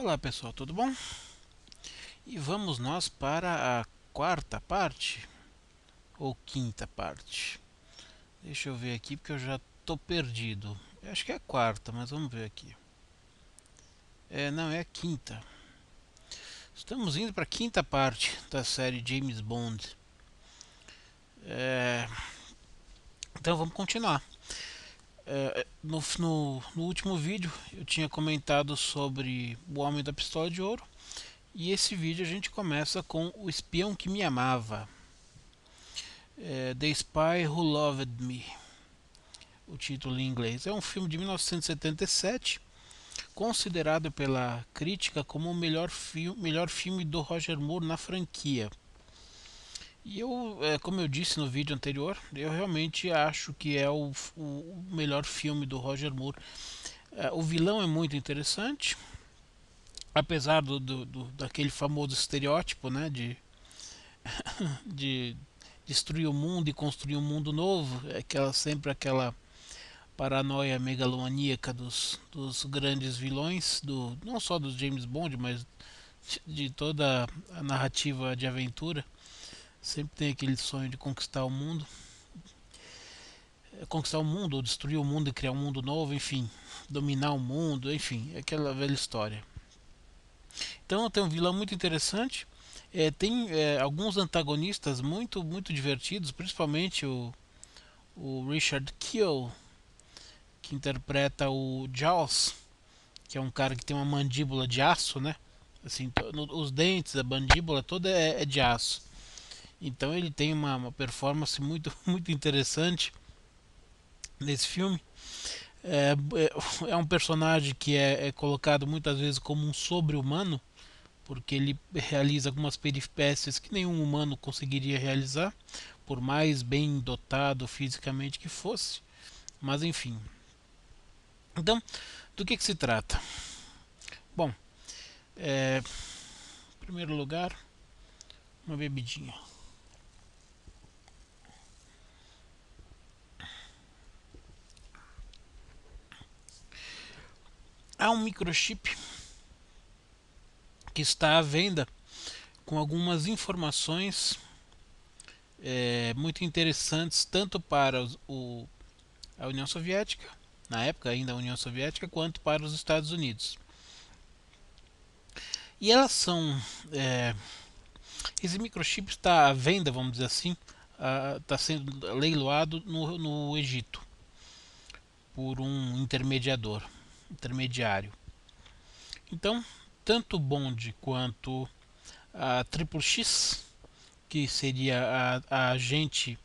Olá pessoal, tudo bom? E vamos nós para a quarta parte ou quinta parte. Deixa eu ver aqui porque eu já estou perdido. Eu acho que é a quarta, mas vamos ver aqui. Não, é a quinta. Estamos indo para a quinta parte da série James Bond. É, então vamos continuar. No último vídeo eu tinha comentado sobre o Homem da Pistola de Ouro. E esse vídeo a gente começa com O Espião que Me Amava. The Spy Who Loved Me, o título em inglês. É um filme de 1977, considerado pela crítica como o melhor filme do Roger Moore na franquia. E como eu disse no vídeo anterior, eu realmente acho que é o melhor filme do Roger Moore. O vilão é muito interessante, apesar daquele famoso estereótipo, né, de destruir o mundo e construir um mundo novo, sempre aquela paranoia megalomaníaca dos grandes vilões, não só dos James Bond, mas de toda a narrativa de aventura. Sempre tem aquele sonho de conquistar o mundo, ou destruir o mundo e criar um mundo novo, enfim, dominar o mundo, enfim, aquela velha história. Então tem um vilão muito interessante. Tem alguns antagonistas muito divertidos, principalmente o Richard Kiel, que interpreta o Jaws, que é um cara que tem uma mandíbula de aço, né? Assim, os dentes, a mandíbula toda é de aço. Então ele tem uma performance muito interessante nesse filme. É um personagem que é colocado muitas vezes como um sobre-humano, porque ele realiza algumas peripécias que nenhum humano conseguiria realizar, por mais bem dotado fisicamente que fosse. Mas enfim. Então, do que se trata? Bom, em primeiro lugar, uma bebidinha. Há um microchip que está à venda com algumas informações muito interessantes tanto para a União Soviética, na época ainda a União Soviética, quanto para os Estados Unidos. E elas são. Esse microchip está à venda, vamos dizer assim, está sendo leiloado no Egito por um intermediário. Então, tanto o Bond quanto a Triple X, que seria a agente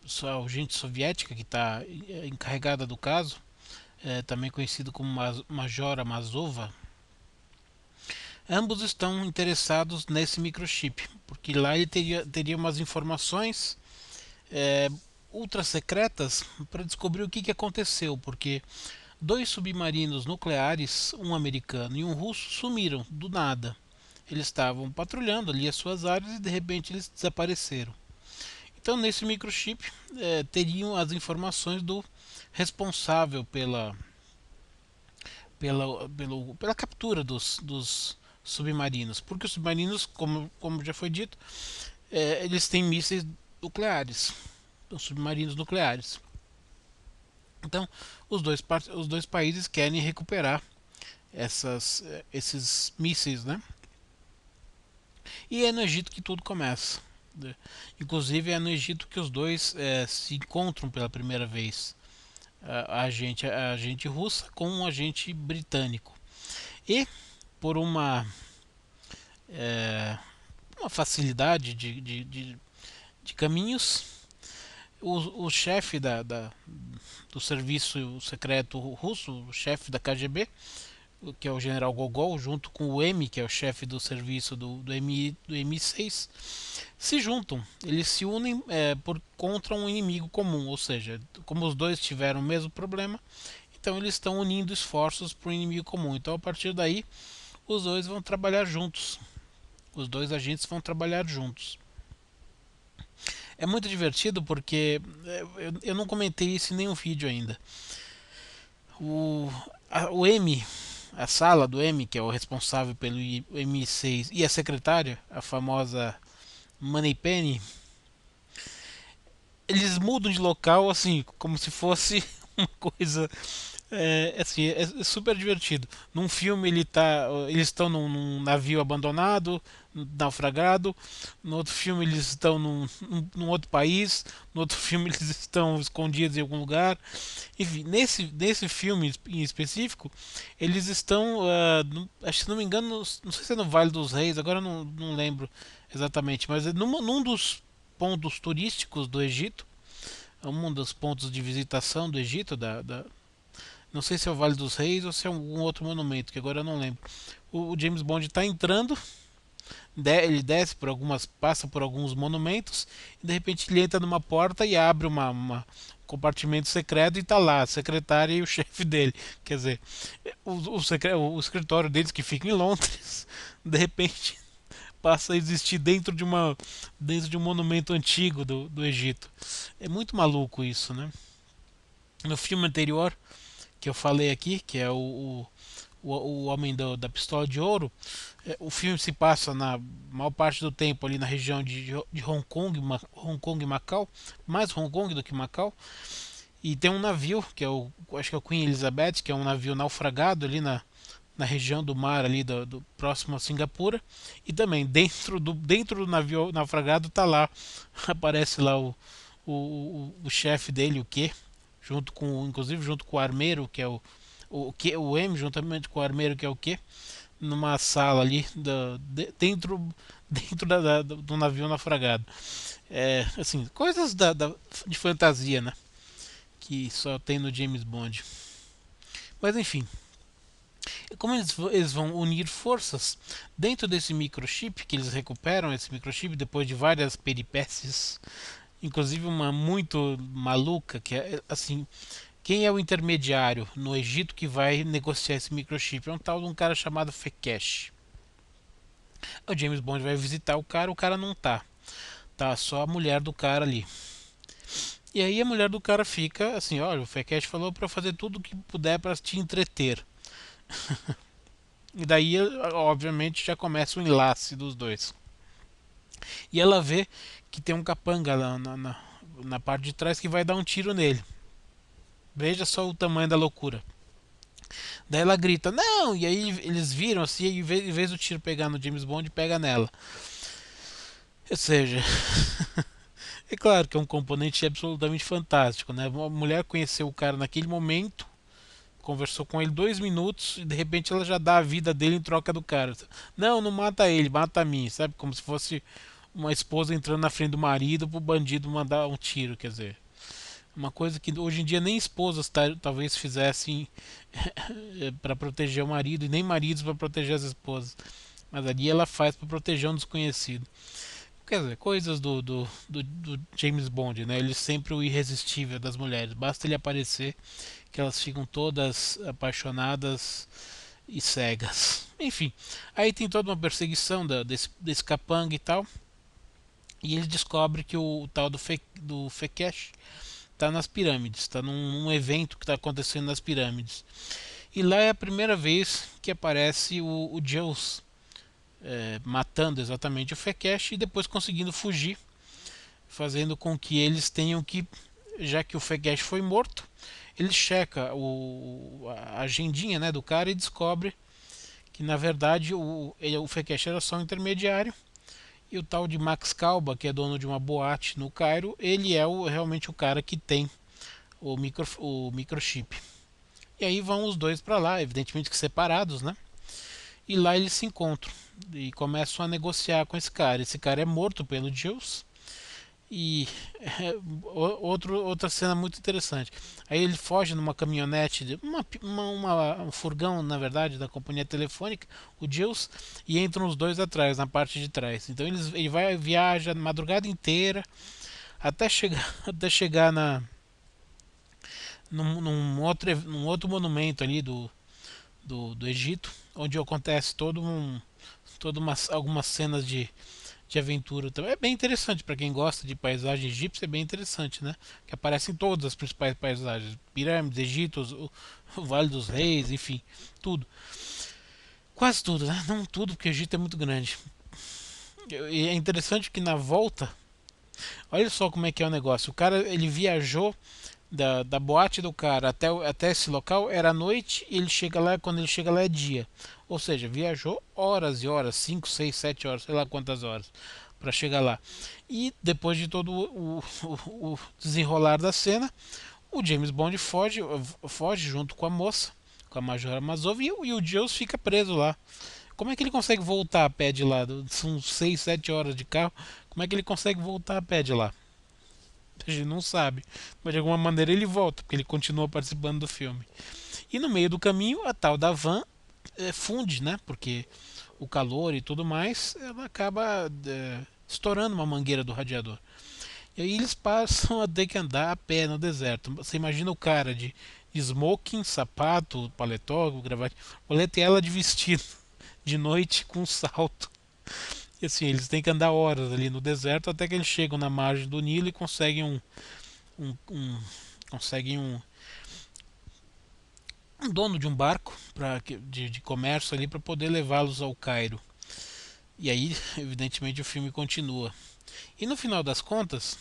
soviética que está encarregada do caso, também conhecido como Major Amazova, ambos estão interessados nesse microchip, porque lá ele teria umas informações é, ultra secretas para descobrir o que aconteceu, porque dois submarinos nucleares, um americano e um russo, sumiram do nada. Eles estavam patrulhando ali as suas áreas e de repente eles desapareceram. Então, nesse microchip, teriam as informações do responsável pela captura dos submarinos. Porque os submarinos, como já foi dito, eles têm mísseis nucleares, os submarinos nucleares. Então, os dois países querem recuperar esses mísseis, né? E é no Egito que tudo começa. Inclusive é no Egito que os dois se encontram pela primeira vez. A agente russa com um agente britânico. E por uma facilidade de caminhos, o chefe do serviço secreto russo, o chefe da KGB, que é o general Gogol, junto com o M, que é o chefe do serviço do MI6, se juntam. Eles se unem contra um inimigo comum, ou seja, como os dois tiveram o mesmo problema, então eles estão unindo esforços para um inimigo comum. Então a partir daí, os dois vão trabalhar juntos. Os dois agentes vão trabalhar juntos. É muito divertido porque eu não comentei isso em nenhum vídeo ainda. O M, a sala do M, que é o responsável pelo M6, e a secretária, a famosa Moneypenny, eles mudam de local assim, como se fosse uma coisa assim, é super divertido. Num filme eles estão num navio abandonado, naufragado. No outro filme eles estão num outro país. No outro filme eles estão escondidos em algum lugar. Enfim, nesse filme em específico, eles estão, acho que se não me engano, não sei se é no Vale dos Reis, agora eu não lembro exatamente, mas é num dos pontos turísticos do Egito, é um dos pontos de visitação do Egito, não sei se é o Vale dos Reis ou se é algum outro monumento, que agora eu não lembro. O James Bond está entrando, ele desce por passa por alguns monumentos, e de repente ele entra numa porta e abre um compartimento secreto e está lá a secretária e o chefe dele. Quer dizer, o escritório deles que fica em Londres, de repente passa a existir dentro de um monumento antigo do Egito. É muito maluco isso, né? No filme anterior que eu falei aqui, que é o Homem da Pistola de Ouro, o filme se passa na maior parte do tempo ali na região de Hong Kong, Hong Kong e Macau, mais Hong Kong do que Macau, e tem um navio, que é acho que é o Queen Elizabeth, que é um navio naufragado ali na região do mar ali do próximo a Singapura, e também dentro do navio naufragado tá lá, aparece lá o chefe dele, o Q, inclusive junto com o armeiro, que é o M, juntamente com o armeiro, que é o Q, numa sala ali dentro do navio naufragado. Assim, coisas de fantasia, né? Que só tem no James Bond. Mas enfim, como eles vão unir forças dentro desse microchip, que eles recuperam esse microchip depois de várias peripécias, inclusive uma muito maluca, que é assim, quem é o intermediário no Egito que vai negociar esse microchip? É um tal de um cara chamado Fekesh. O James Bond vai visitar o cara não tá. Tá só a mulher do cara ali. E aí a mulher do cara fica assim, olha, o Fekesh falou para fazer tudo o que puder para te entreter. E daí, obviamente, já começa o enlace dos dois. E ela vê que tem um capanga lá na parte de trás que vai dar um tiro nele. Veja só o tamanho da loucura. Daí ela grita, não! E aí eles viram assim, e em vez do tiro pegar no James Bond, pega nela. Ou seja, é claro que é um componente absolutamente fantástico, né? Uma mulher conheceu o cara naquele momento, conversou com ele 2 minutos e de repente ela já dá a vida dele em troca do cara. Não, não mata ele, mata a mim, sabe? Como se fosse uma esposa entrando na frente do marido pro bandido mandar um tiro, quer dizer. Uma coisa que hoje em dia nem esposas talvez fizessem para proteger o marido e nem maridos para proteger as esposas. Mas ali ela faz para proteger um desconhecido. Quer dizer, coisas do James Bond, né? Ele é sempre o irresistível das mulheres. Basta ele aparecer que elas ficam todas apaixonadas e cegas. Enfim, aí tem toda uma perseguição desse capanga e tal. E ele descobre que o tal do Fekesh está nas pirâmides, está num evento que está acontecendo nas pirâmides. E lá é a primeira vez que aparece o Zeus, matando exatamente o Fekesh e depois conseguindo fugir, fazendo com que eles tenham que, já que o Fekesh foi morto, ele checa a agendinha, né, do cara e descobre que na verdade o Fekesh era só um intermediário e o tal de Max Kalba, que é dono de uma boate no Cairo, ele é realmente o cara que tem o microchip. E aí vão os dois para lá, evidentemente que separados, né? E lá eles se encontram e começam a negociar com esse cara. Esse cara é morto pelo Zeus. E outra cena muito interessante. Aí ele foge numa caminhonete, um furgão, na verdade, da companhia telefônica, o Zeus, e entram os dois atrás, na parte de trás. Então ele viaja a madrugada inteira até chegar, até chegar num outro monumento ali do Egito, onde acontece algumas cenas de aventura também. É bem interessante para quem gosta de paisagem egípcia, é bem interessante, né? Que aparecem todas as principais paisagens: pirâmides, Egito, o Vale dos Reis, enfim, tudo. Quase tudo, né? Não tudo, porque o Egito é muito grande. E é interessante que na volta, olha só como é que é o negócio. O cara, ele viajou da boate do cara até esse local, era noite, e ele chega lá, quando ele chega lá é dia. Ou seja, viajou horas e horas, 5 6 7 horas, sei lá quantas horas, para chegar lá. E depois de todo o desenrolar da cena, o James Bond foge junto com a moça, com a Major Amazov, e o Jules fica preso lá. Como é que ele consegue voltar a pé de lá? São 6 7 horas de carro. Como é que ele consegue voltar a pé de lá? A gente não sabe. Mas de alguma maneira ele volta, porque ele continua participando do filme. E no meio do caminho, a tal da van funde, né? Porque o calor e tudo mais, ela acaba estourando uma mangueira do radiador. E aí eles passam a ter que andar a pé no deserto. Você imagina o cara de smoking, sapato, paletó, gravata, oleta e ela de vestido de noite com salto. E assim, eles têm que andar horas ali no deserto até que eles chegam na margem do Nilo e conseguem conseguem um dono de um barco de comércio ali para poder levá-los ao Cairo. E aí, evidentemente, o filme continua. E no final das contas,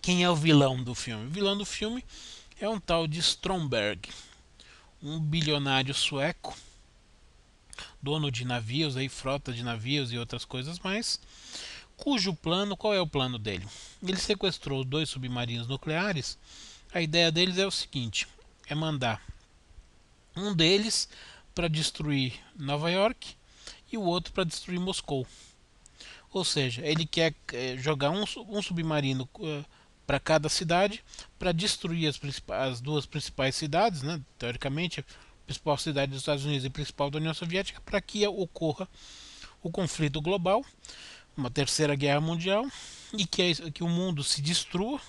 quem é o vilão do filme? O vilão do filme é um tal de Stromberg, um bilionário sueco, dono de navios, aí, frota de navios e outras coisas mais, cujo plano, qual é o plano dele? Ele sequestrou dois submarinos nucleares. A ideia deles é o seguinte: é mandar um deles para destruir Nova York e o outro para destruir Moscou. Ou seja, ele quer jogar um submarino para cada cidade para destruir as duas principais cidades, né? Teoricamente, a principal cidade dos Estados Unidos e a principal da União Soviética, para que ocorra o conflito global, uma terceira guerra mundial, e que o mundo se destrua,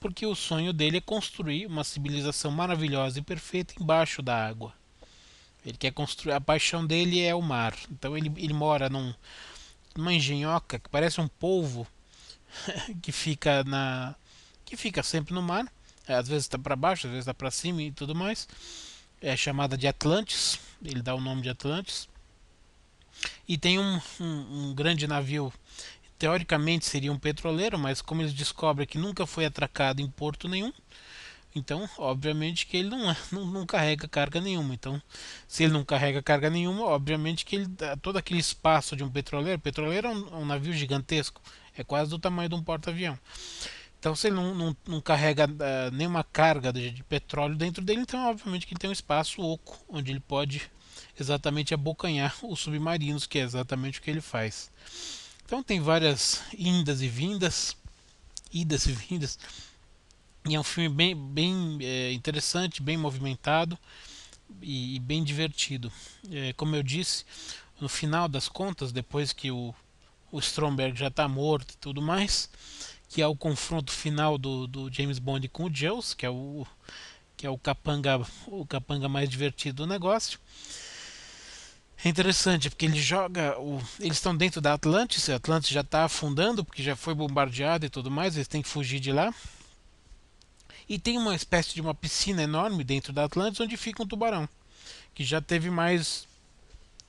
porque o sonho dele é construir uma civilização maravilhosa e perfeita embaixo da água. Ele quer construir, a paixão dele é o mar. Então ele mora numa engenhoca que parece um polvo que fica que fica sempre no mar. Às vezes está para baixo, às vezes está para cima e tudo mais. É chamada de Atlantis. Ele dá o nome de Atlantis. E tem um grande navio. Teoricamente seria um petroleiro, mas como eles descobrem que nunca foi atracado em porto nenhum, então, obviamente que ele não carrega carga nenhuma. Então, se ele não carrega carga nenhuma, obviamente que ele dá todo aquele espaço de um petroleiro. Petroleiro é um navio gigantesco, é quase do tamanho de um porta-avião. Então, se ele não carrega nenhuma carga de petróleo dentro dele, então, obviamente que ele tem um espaço oco, onde ele pode exatamente abocanhar os submarinos, que é exatamente o que ele faz. Então, tem várias idas e vindas. E é um filme bem interessante, bem movimentado e bem divertido. Como eu disse, no final das contas, depois que o Stromberg já está morto e tudo mais, que é o confronto final do James Bond com o Jules, que é o capanga mais divertido do negócio. É interessante porque ele joga. Eles estão dentro da Atlantis, a Atlantis já está afundando porque já foi bombardeada e tudo mais, eles têm que fugir de lá. E tem uma espécie de uma piscina enorme dentro da Atlantis onde fica um tubarão, que já teve mais.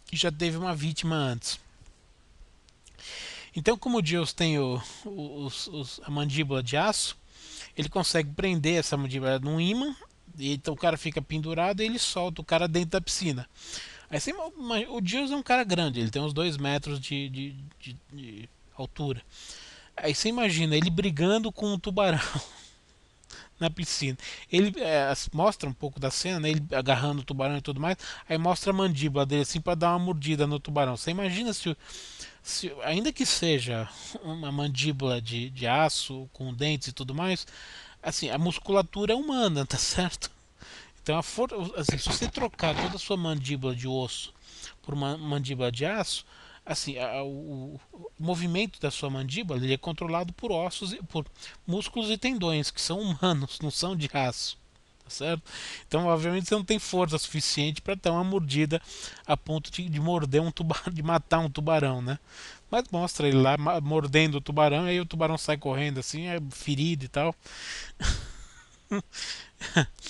Que já teve uma vítima antes. Então, como o Deus tem a mandíbula de aço, ele consegue prender essa mandíbula num ímã, e então o cara fica pendurado e ele solta o cara dentro da piscina. Aí o Deus é um cara grande, ele tem uns 2 metros de altura. Aí você imagina ele brigando com um tubarão na piscina. Ele mostra um pouco da cena, né, ele agarrando o tubarão e tudo mais. Aí mostra a mandíbula dele assim para dar uma mordida no tubarão. Você imagina ainda que seja uma mandíbula de aço com dentes e tudo mais, assim, a musculatura é humana, tá certo? Então, assim, se você trocar toda a sua mandíbula de osso por uma mandíbula de aço, assim, o movimento da sua mandíbula ele é controlado por ossos, por músculos e tendões que são humanos, não são de aço. tá certo? Então, obviamente, você não tem força suficiente para dar uma mordida a ponto de morder um tubarão, de matar um tubarão, né? Mas mostra ele lá mordendo o tubarão, e aí o tubarão sai correndo assim, é ferido e tal.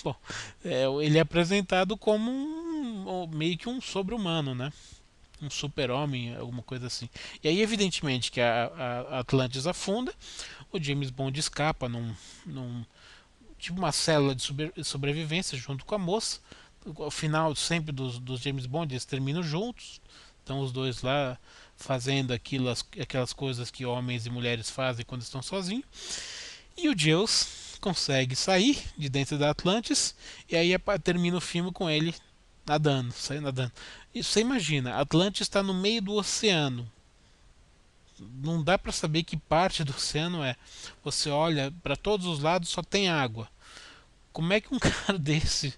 Bom, ele é apresentado como meio que um sobre-humano, né? Um super-homem, alguma coisa assim. E aí, evidentemente, que a Atlantis afunda, o James Bond escapa num tipo uma célula de sobrevivência junto com a moça. Ao final, sempre dos James Bond, eles terminam juntos. Estão os dois lá fazendo aquelas coisas que homens e mulheres fazem quando estão sozinhos. E o Zeus consegue sair de dentro da Atlantis. E aí termina o filme com ele nadando, saindo nadando. E você imagina, Atlantis está no meio do oceano. Não dá para saber que parte do oceano é. Você olha para todos os lados, só tem água. Como é que um cara desse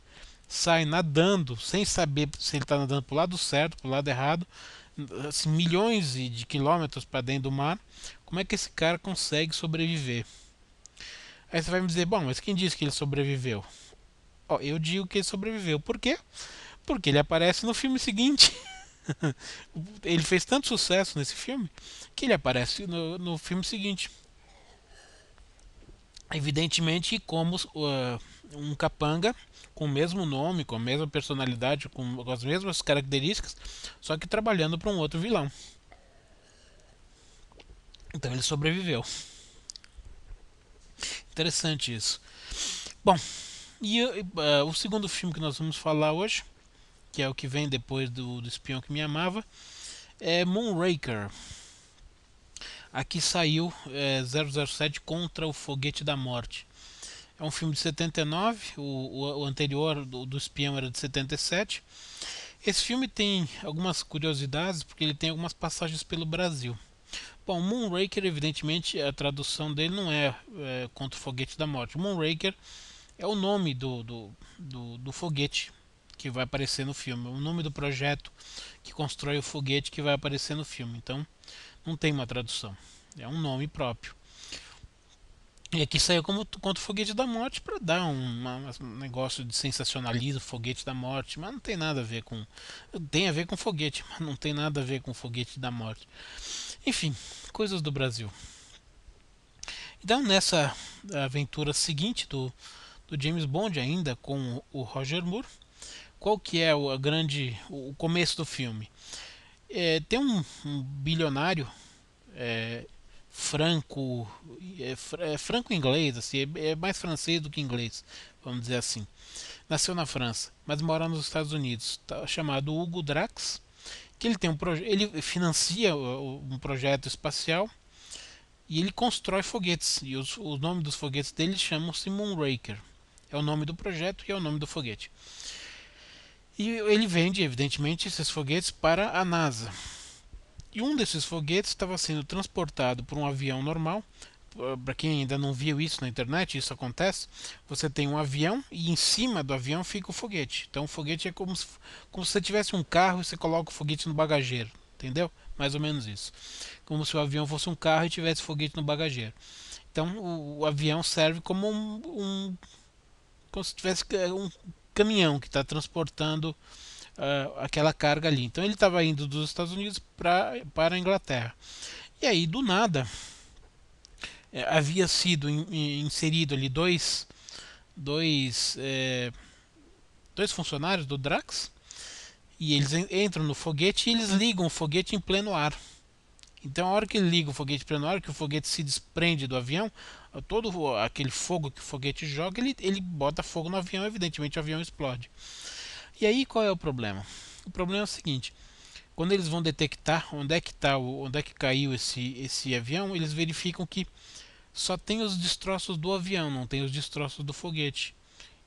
sai nadando sem saber se ele está nadando para o lado certo, para o lado errado, assim, milhões de quilômetros para dentro do mar? Como é que esse cara consegue sobreviver? Aí você vai me dizer, bom, mas quem disse que ele sobreviveu? Ó, eu digo que ele sobreviveu. Por quê? Porque ele aparece no filme seguinte. Ele fez tanto sucesso nesse filme que ele aparece no filme seguinte. Evidentemente, como um capanga com o mesmo nome, com a mesma personalidade, com as mesmas características, só que trabalhando para um outro vilão. Então ele sobreviveu. Interessante isso. Bom, e o segundo filme que nós vamos falar hoje, que é o que vem depois do Espião que Me Amava, é Moonraker. Aqui saiu 007 Contra o Foguete da Morte. É um filme de 79, o anterior do Espião era de 77. Esse filme tem algumas curiosidades, porque ele tem algumas passagens pelo Brasil. Bom, Moonraker, evidentemente, a tradução dele não é Contra o Foguete da Morte. Moonraker é o nome do foguete que vai aparecer no filme, o nome do projeto que constrói o foguete que vai aparecer no filme. Então, não tem uma tradução, é um nome próprio. E aqui saiu como Contra o Foguete da Morte para dar um negócio de sensacionalismo, Foguete da Morte, mas não tem nada a ver com. Tem a ver com foguete, mas não tem nada a ver com Foguete da Morte. Enfim, coisas do Brasil. Então, nessa aventura seguinte do James Bond, ainda com o Roger Moore, qual que é o começo do filme? Tem um bilionário é, franco franco inglês, assim, é mais francês do que inglês, vamos dizer assim. Nasceu na França, mas mora nos Estados Unidos, chamado Hugo Drax, que ele tem ele financia um projeto espacial e ele constrói foguetes. E os nomes dos foguetes dele chamam-se Moonraker. É o nome do projeto e é o nome do foguete. E ele vende, evidentemente, esses foguetes para a NASA. E um desses foguetes estava sendo transportado por um avião normal. Para quem ainda não viu isso na internet, isso acontece. Você tem um avião e em cima do avião fica o foguete. Então o foguete é como se você tivesse um carro e você coloca o foguete no bagageiro. Entendeu? Mais ou menos isso. Como se o avião fosse um carro e tivesse foguete no bagageiro. Então o avião serve como como se tivesse um caminhão que está transportando aquela carga ali. Então ele estava indo dos Estados Unidos para a Inglaterra. E aí, do nada, havia sido inserido ali dois, é, dois funcionários do Drax. E eles entram no foguete e eles ligam o foguete em pleno ar. Então, a hora que ele liga o foguete em pleno ar, que o foguete se desprende do avião, todo aquele fogo que o foguete joga, ele bota fogo no avião, evidentemente o avião explode. E aí qual é o problema? O problema é o seguinte: quando eles vão detectar onde é que caiu esse avião, eles verificam que só tem os destroços do avião, não tem os destroços do foguete.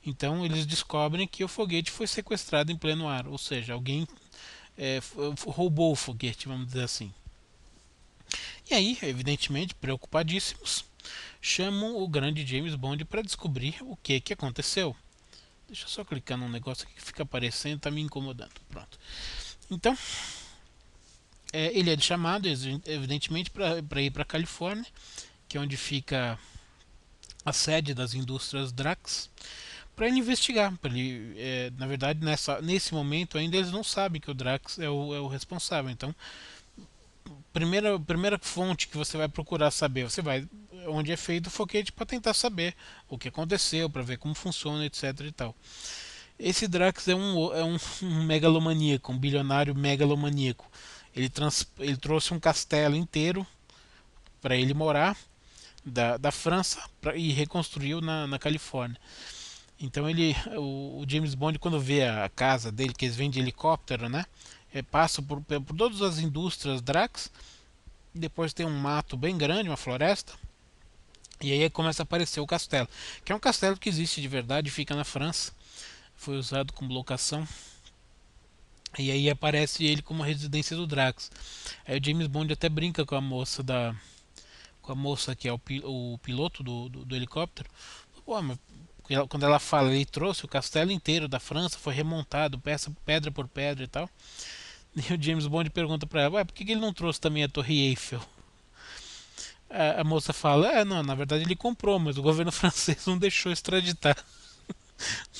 Então eles descobrem que o foguete foi sequestrado em pleno ar, ou seja, alguém roubou o foguete, vamos dizer assim. E aí, evidentemente, preocupadíssimos, chamam o grande James Bond para descobrir o que aconteceu. Deixa eu só clicar num negócio aqui que fica aparecendo, está me incomodando. Pronto. Então, ele é chamado, evidentemente, para ir para a Califórnia, que é onde fica a sede das indústrias Drax, para ele investigar. Na verdade, nesse momento ainda eles não sabem que o Drax é o responsável. Então, primeira fonte que você vai procurar saber, você vai onde é feito o foguete para tentar saber o que aconteceu, para ver como funciona, etc. e tal. Esse Drax um megalomaníaco, um bilionário megalomaníaco. Ele trouxe um castelo inteiro para ele morar da França e reconstruiu na Califórnia. Então o James Bond, quando vê a casa dele, que eles vêm de helicóptero, né? Passa por todas as indústrias Drax. Depois tem um mato bem grande, uma floresta. E aí começa a aparecer o castelo, que é um castelo que existe de verdade, fica na França. Foi usado como locação. E aí aparece ele como a residência do Drax. Aí o James Bond até brinca com a moça que é o piloto do helicóptero. Pô, mas quando ela fala, ele trouxe o castelo inteiro da França, foi remontado, pedra por pedra e tal. E o James Bond pergunta pra ela, por que ele não trouxe também a Torre Eiffel? A moça fala, não, na verdade ele comprou, mas o governo francês não deixou extraditar,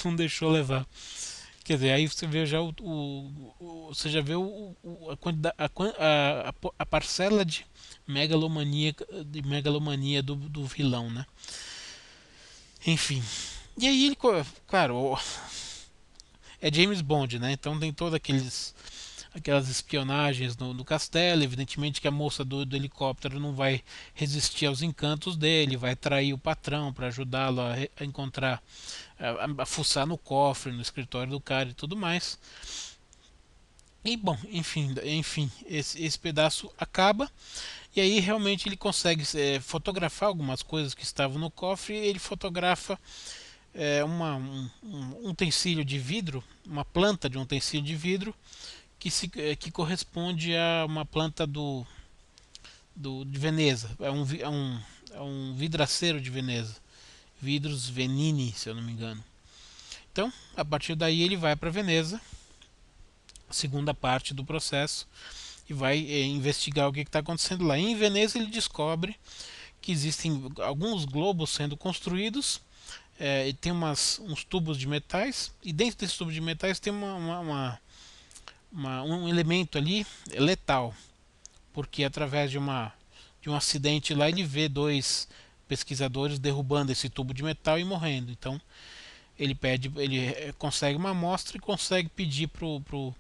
não deixou levar. Quer dizer, aí você vê já você já vê a, quantidade, a parcela de megalomania do vilão, né? Enfim. E aí ele, claro, é James Bond, né? Então tem todos aquelas espionagens no castelo. Evidentemente que a moça do helicóptero não vai resistir aos encantos dele, vai trair o patrão para ajudá-lo a encontrar, a fuçar no cofre, no escritório do cara e tudo mais. E bom, enfim, esse pedaço acaba. E aí realmente ele consegue fotografar algumas coisas que estavam no cofre. E ele fotografa um utensílio de vidro, uma planta de um utensílio de vidro que corresponde a uma planta de Veneza. É um vidraceiro de Veneza. Vidros Venini, se eu não me engano. Então, a partir daí ele vai para Veneza, segunda parte do processo, e vai investigar o que está acontecendo lá. Em Veneza ele descobre que existem alguns globos sendo construídos, e tem uns tubos de metais, e dentro desses tubos de metais tem um elemento ali letal, porque através de um acidente lá ele vê dois pesquisadores derrubando esse tubo de metal e morrendo. Então ele consegue uma amostra e consegue pedir pro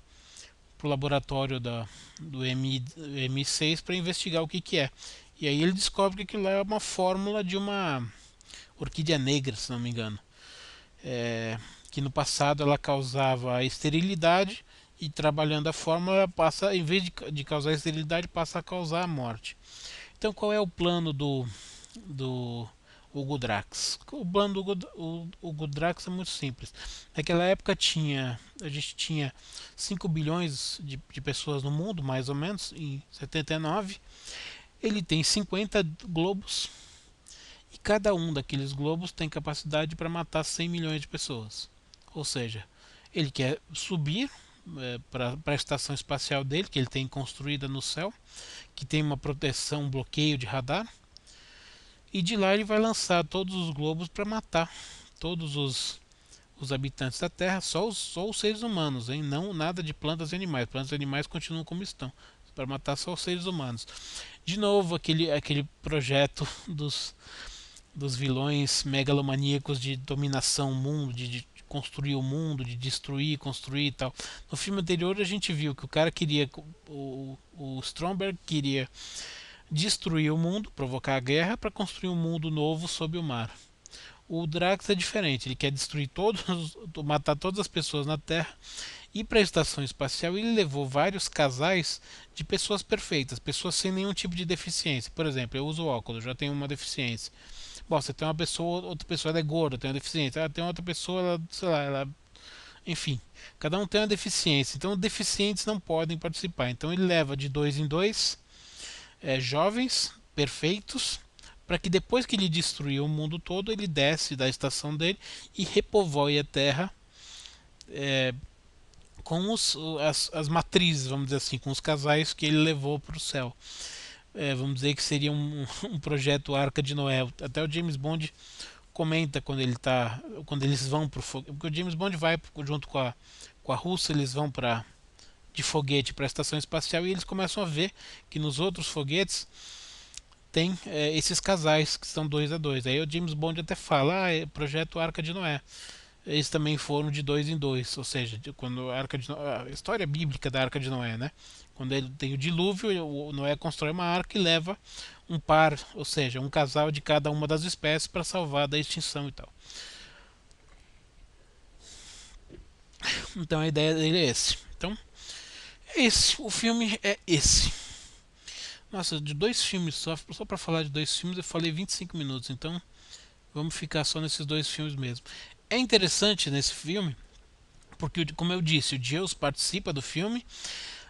laboratório do MI6 para investigar o que é. E aí ele descobre que aquilo lá é uma fórmula de uma orquídea negra, se não me engano. Que no passado ela causava a esterilidade, e trabalhando a fórmula ela passa, em vez de causar esterilidade, passa a causar a morte. Então qual é o plano do Hugo Drax? O plano do Hugo Drax é muito simples. Naquela época a gente tinha 5 bilhões de pessoas no mundo, mais ou menos, em 79. Ele tem 50 globos, e cada um daqueles globos tem capacidade para matar 100 milhões de pessoas. Ou seja, ele quer subir para a estação espacial dele, que ele tem construída no céu, que tem uma proteção, um bloqueio de radar, e de lá ele vai lançar todos os globos para matar todos os habitantes da Terra, só os seres humanos, hein? Não nada de plantas e animais. Plantas e animais continuam como estão, para matar só os seres humanos. De novo, aquele projeto dos vilões megalomaníacos de dominação mundo, de construir o mundo, de destruir, construir e tal. No filme anterior a gente viu que o cara queria, o Stromberg queria destruir o mundo, provocar a guerra para construir um mundo novo sob o mar. O Drax é diferente, ele quer destruir matar todas as pessoas na Terra. E para a estação espacial ele levou vários casais de pessoas perfeitas, pessoas sem nenhum tipo de deficiência. Por exemplo, eu uso óculos, já tenho uma deficiência. Bom, você tem uma pessoa, outra pessoa ela é gorda, tem uma deficiência. Tem outra pessoa, ela, sei lá, enfim, cada um tem uma deficiência. Então, deficientes não podem participar. Então, ele leva de dois em dois jovens, perfeitos, para que depois que ele destruir o mundo todo, ele desce da estação dele e repovoe a Terra com as matrizes, vamos dizer assim, com os casais que ele levou para o céu. Vamos dizer que seria um projeto Arca de Noé. Até o James Bond comenta quando eles vão pro foguete, porque o James Bond vai junto com a Russa, eles vão para de foguete para a estação espacial e eles começam a ver que nos outros foguetes tem esses casais que são dois a dois. Aí o James Bond até fala, projeto Arca de Noé. Eles também foram de dois em dois, ou seja, quando a história bíblica da Arca de Noé, né? Quando ele tem o dilúvio, o Noé constrói uma arca e leva um par, ou seja, um casal de cada uma das espécies para salvar da extinção e tal. Então a ideia dele é esse. Então é esse, o filme é esse. Nossa, de dois filmes só para falar de dois filmes eu falei 25 minutos, então vamos ficar só nesses dois filmes mesmo. É interessante nesse filme porque, como eu disse, o Deus participa do filme.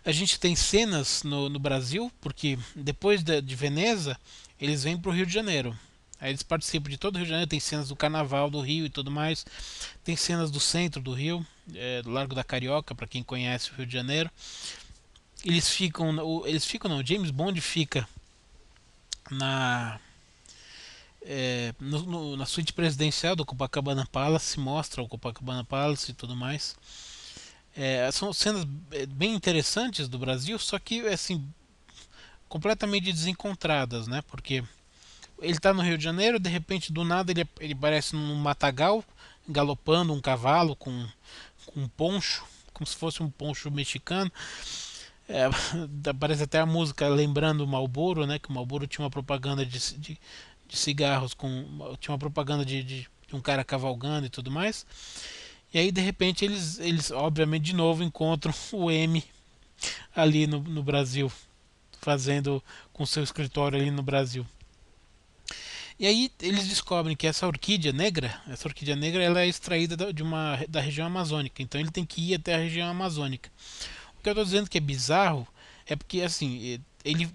A gente tem cenas no Brasil, porque depois de Veneza, eles vêm para o Rio de Janeiro. Aí eles participam de todo o Rio de Janeiro, tem cenas do Carnaval do Rio e tudo mais. Tem cenas do centro do Rio, do Largo da Carioca, para quem conhece o Rio de Janeiro. Não, James Bond fica na na suíte presidencial do Copacabana Palace, mostra o Copacabana Palace e tudo mais. São cenas bem interessantes do Brasil, só que assim completamente desencontradas, né? Porque ele está no Rio de Janeiro, de repente do nada ele aparece num matagal, galopando um cavalo com um poncho, como se fosse um poncho mexicano. Aparece até a música lembrando o Marlboro, né? Que o Marlboro tinha uma propaganda de cigarros tinha uma propaganda de um cara cavalgando e tudo mais. E aí de repente eles obviamente de novo encontram o M ali no Brasil, fazendo com seu escritório ali no Brasil. E aí eles descobrem que essa orquídea negra ela é extraída da região amazônica, então ele tem que ir até a região amazônica. O que eu estou dizendo que é bizarro é porque assim ele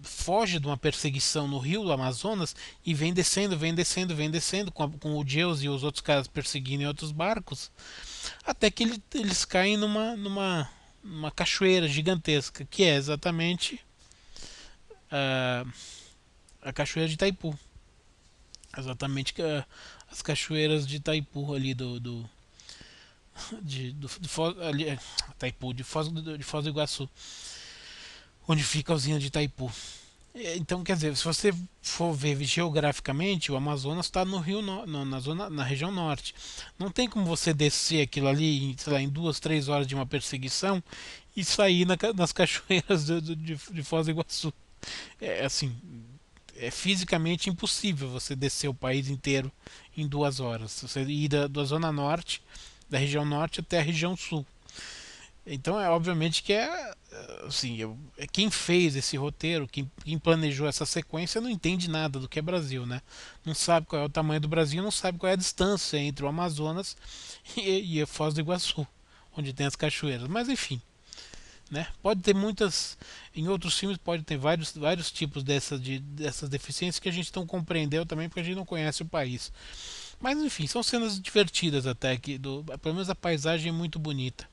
foge de uma perseguição no rio do Amazonas e vem descendo, vem descendo, vem descendo com o Zeus e os outros caras perseguindo em outros barcos, até que eles caem numa cachoeira gigantesca, que é exatamente a, a cachoeira de Itaipu. Exatamente as cachoeiras de Itaipu ali de Foz, ali, Itaipu, de Foz do Iguaçu, onde fica a usina de Itaipu. Então, quer dizer, se você for ver geograficamente, o Amazonas está no Rio, na região norte. Não tem como você descer aquilo ali, sei lá, em 2, 3 horas de uma perseguição e sair nas cachoeiras de Foz do Iguaçu. Assim, é fisicamente impossível você descer o país inteiro em 2 horas. Você ir da zona norte, da região norte até a região sul. Então é obviamente que assim, quem fez esse roteiro, quem planejou essa sequência não entende nada do que é Brasil, né? Não sabe qual é o tamanho do Brasil, não sabe qual é a distância entre o Amazonas e a Foz do Iguaçu, onde tem as cachoeiras. Mas enfim, né? Pode ter muitas, em outros filmes pode ter vários tipos dessas deficiências que a gente não compreendeu também porque a gente não conhece o país. Mas enfim, são cenas divertidas até que pelo menos a paisagem é muito bonita.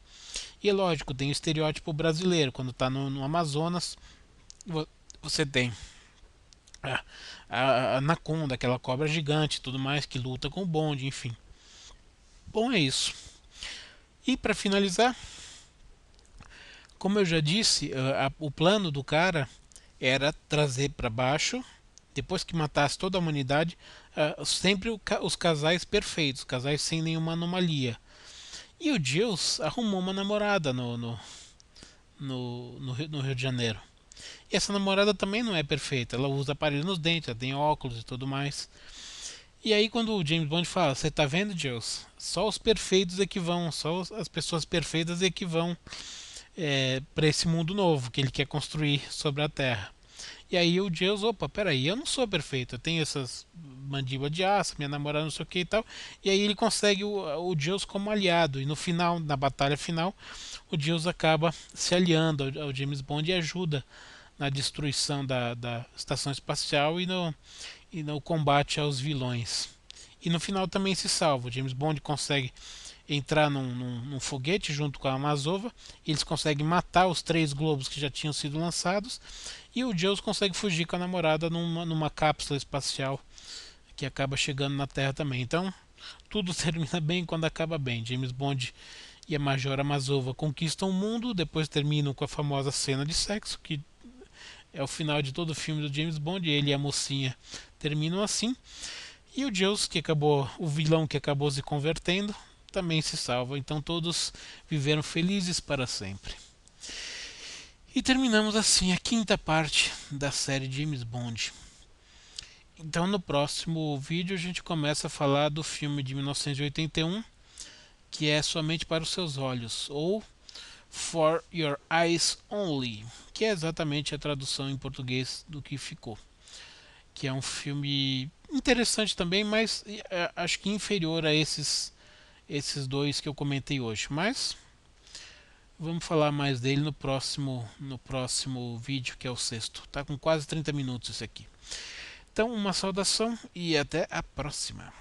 E é lógico, tem o estereótipo brasileiro. Quando está no Amazonas, você tem a anaconda, aquela cobra gigante e tudo mais, que luta com o bonde, enfim. Bom, é isso. E para finalizar, como eu já disse, o plano do cara era trazer para baixo, depois que matasse toda a humanidade, sempre os casais perfeitos, casais sem nenhuma anomalia. E o Deus arrumou uma namorada no Rio de Janeiro. E essa namorada também não é perfeita. Ela usa aparelho nos dentes, ela tem óculos e tudo mais. E aí quando o James Bond fala, você tá vendo, Deus? Só os perfeitos é que vão, só as pessoas perfeitas é que vão para esse mundo novo que ele quer construir sobre a Terra. E aí o Deus, opa, peraí, eu não sou perfeito, eu tenho essas mandíbulas de aço, minha namorada não sei o que e tal. E aí ele consegue o Deus como aliado. E no final, na batalha final, o Deus acaba se aliando ao James Bond e ajuda na destruição da estação espacial e no combate aos vilões. E no final também se salva. O James Bond consegue entrar num foguete junto com a Amazova. Eles conseguem matar os 3 globos que já tinham sido lançados. E o Jules consegue fugir com a namorada numa cápsula espacial que acaba chegando na Terra também. Então, tudo termina bem quando acaba bem. James Bond e a Majora Mazova conquistam o mundo, depois terminam com a famosa cena de sexo, que é o final de todo o filme do James Bond. Ele e a mocinha terminam assim. E o Jules, que acabou, o vilão que acabou se convertendo, também se salva. Então todos viveram felizes para sempre. E terminamos assim a quinta parte da série James Bond. Então no próximo vídeo a gente começa a falar do filme de 1981, que é Somente para os Seus Olhos, ou For Your Eyes Only, que é exatamente a tradução em português do que ficou. Que é um filme interessante também, mas acho que inferior a esses dois que eu comentei hoje. Mas vamos falar mais dele no próximo vídeo, que é o sexto. Tá com quase 30 minutos esse aqui. Então, uma saudação e até a próxima.